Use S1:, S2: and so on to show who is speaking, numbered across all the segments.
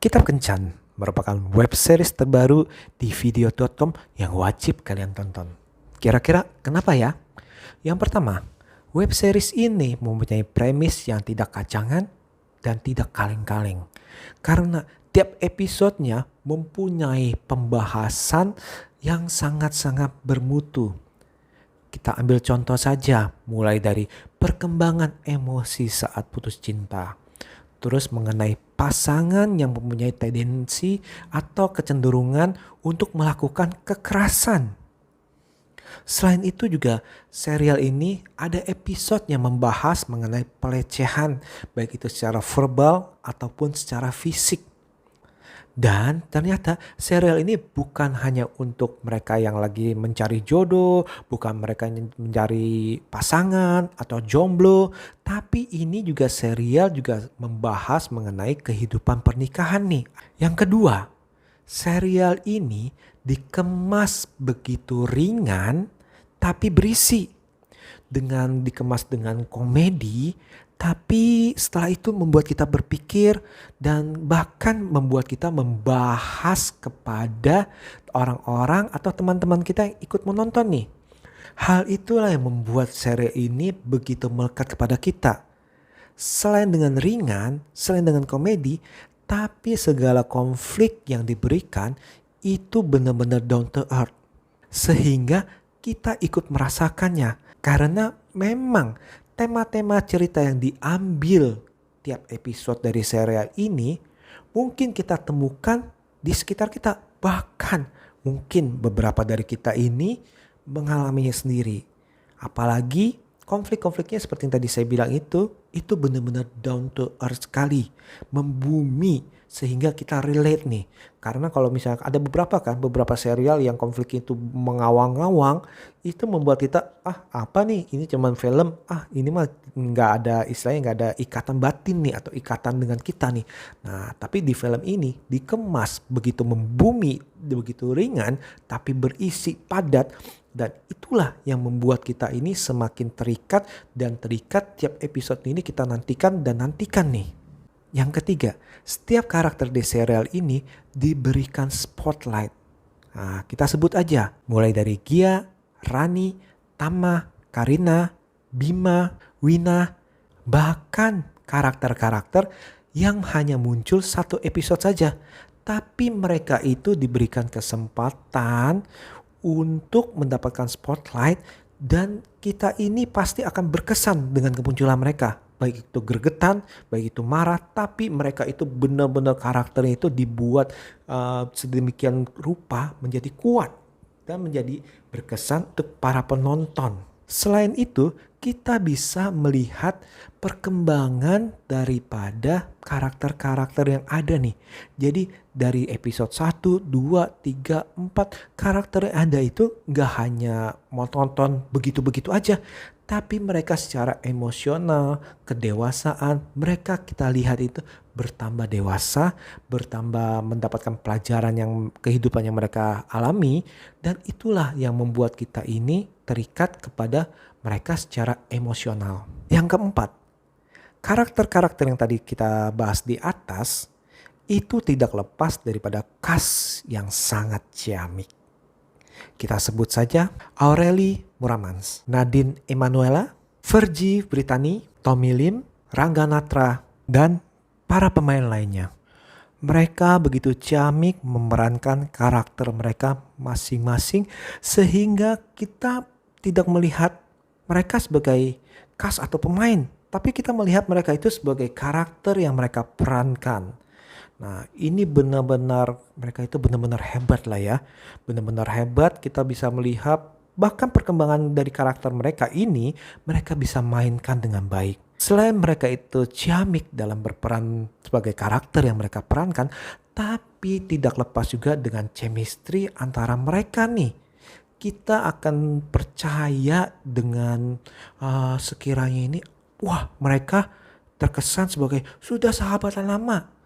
S1: Kitab Kencan merupakan web series terbaru di video.com yang wajib kalian tonton. Kira-kira kenapa ya? Yang pertama, web series ini mempunyai premis yang tidak kacangan dan tidak kaleng-kaleng. Karena tiap episodenya mempunyai pembahasan yang sangat-sangat bermutu. Kita ambil contoh saja, mulai dari perkembangan emosi saat putus cinta. Terus mengenai pasangan yang mempunyai tendensi atau kecenderungan untuk melakukan kekerasan. Selain itu juga serial ini ada episode yang membahas mengenai pelecehan, baik itu secara verbal ataupun secara fisik. Dan ternyata serial ini bukan hanya untuk mereka yang lagi mencari jodoh, bukan mereka yang mencari pasangan atau jomblo, tapi ini juga serial juga membahas mengenai kehidupan pernikahan nih. Yang kedua, serial ini dikemas begitu ringan tapi berisi. Dengan dikemas dengan komedi, tapi setelah itu membuat kita berpikir dan bahkan membuat kita membahas kepada orang-orang atau teman-teman kita yang ikut menonton nih. Hal itulah yang membuat serial ini begitu melekat kepada kita. Selain dengan ringan, selain dengan komedi, tapi segala konflik yang diberikan itu benar-benar down to earth. Sehingga kita ikut merasakannya. Karena memang tema-tema cerita yang diambil tiap episode dari serial ini mungkin kita temukan di sekitar kita. Bahkan mungkin beberapa dari kita ini mengalaminya sendiri. Apalagi konflik-konfliknya seperti yang tadi saya bilang itu benar-benar down to earth sekali. Membumi sehingga kita relate nih. Karena kalau misalnya ada beberapa serial yang konflik itu mengawang-awang, itu membuat kita apa nih, ini cuman film, ini mah nggak ada istilahnya, nggak ada ikatan batin nih atau ikatan dengan kita nih. Nah tapi di film ini dikemas begitu membumi, begitu ringan tapi berisi padat, dan itulah yang membuat kita ini semakin terikat tiap episode ini kita nantikan nih. Yang ketiga, setiap karakter di serial ini diberikan spotlight. Nah, kita sebut aja mulai dari Gia, Rani, Tama, Karina, Bima, Wina, bahkan karakter-karakter yang hanya muncul satu episode saja. Tapi mereka itu diberikan kesempatan untuk mendapatkan spotlight dan kita ini pasti akan berkesan dengan kemunculan mereka. Baik itu gregetan, baik itu marah, tapi mereka itu benar-benar karakternya itu dibuat sedemikian rupa menjadi kuat dan menjadi berkesan untuk para penonton. Selain itu, kita bisa melihat perkembangan daripada karakter-karakter yang ada nih. Jadi dari episode 1, 2, 3, 4 karakter yang ada itu gak hanya mau tonton begitu-begitu aja. Tapi mereka secara emosional, kedewasaan, mereka kita lihat itu bertambah dewasa, bertambah mendapatkan pelajaran yang kehidupan yang mereka alami. Dan itulah yang membuat kita ini terikat kepada mereka secara emosional. Yang keempat, karakter-karakter yang tadi kita bahas di atas itu tidak lepas daripada cast yang sangat ciamik. Kita sebut saja Aurelie Muramans, Nadine Emanuela, Fergie Britani, Tommy Lim, Rangga Natra, dan para pemain lainnya. Mereka begitu ciamik memerankan karakter mereka masing-masing sehingga kita tidak melihat mereka sebagai cast atau pemain, tapi kita melihat mereka itu sebagai karakter yang mereka perankan. Nah ini mereka itu benar-benar hebat lah ya. Benar-benar hebat, kita bisa melihat bahkan perkembangan dari karakter mereka ini mereka bisa mainkan dengan baik. Selain mereka itu ciamik dalam berperan sebagai karakter yang mereka perankan, tapi tidak lepas juga dengan chemistry antara mereka nih. Kita akan percaya dengan sekiranya ini, wah mereka terkesan sebagai sudah sahabatan lama.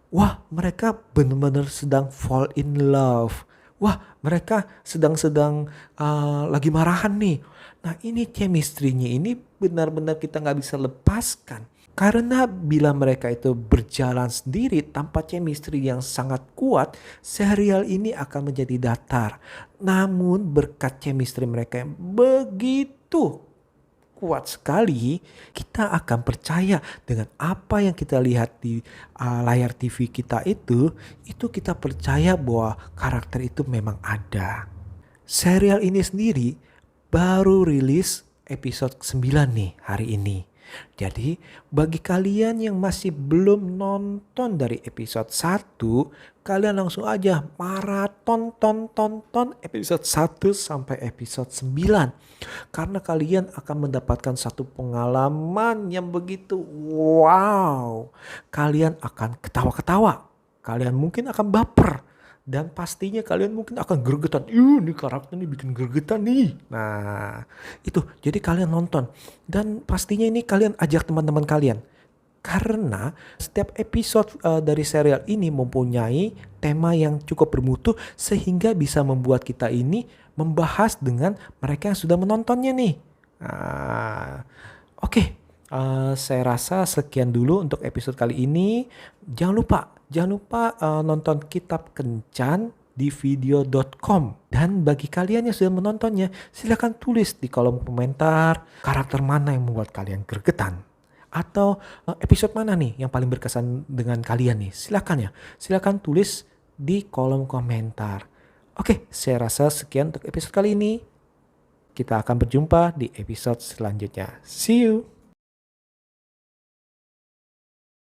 S1: Wah mereka benar-benar sedang fall in love. Wah mereka sedang lagi marahan nih. Nah ini chemistry-nya ini benar-benar kita gak bisa lepaskan. Karena bila mereka itu berjalan sendiri tanpa chemistry yang sangat kuat, serial ini akan menjadi datar. Namun berkat chemistry mereka yang begitu kuat sekali, kita akan percaya dengan apa yang kita lihat di layar TV kita itu kita percaya bahwa karakter itu memang ada. Serial ini sendiri baru rilis episode 9 nih hari ini. Jadi bagi kalian yang masih belum nonton dari episode 1, kalian langsung aja maraton tonton episode 1 sampai episode 9. Karena kalian akan mendapatkan satu pengalaman yang begitu wow. Kalian akan ketawa-ketawa. Kalian mungkin akan baper. Dan pastinya kalian mungkin akan gregetan. Ini karakter ini bikin gregetan nih. Nah itu jadi kalian nonton. Dan pastinya ini kalian ajak teman-teman kalian. Karena setiap episode dari serial ini mempunyai tema yang cukup bermutu. Sehingga bisa membuat kita ini membahas dengan mereka yang sudah menontonnya nih. Nah, oke. Saya rasa sekian dulu untuk episode kali ini. Jangan lupa nonton Kitab Kencan di video.com. Dan bagi kalian yang sudah menontonnya, silakan tulis di kolom komentar karakter mana yang membuat kalian gregetan. Atau episode mana nih yang paling berkesan dengan kalian nih. Silakan tulis di kolom komentar. Oke, saya rasa sekian untuk episode kali ini. Kita akan berjumpa di episode selanjutnya. See you!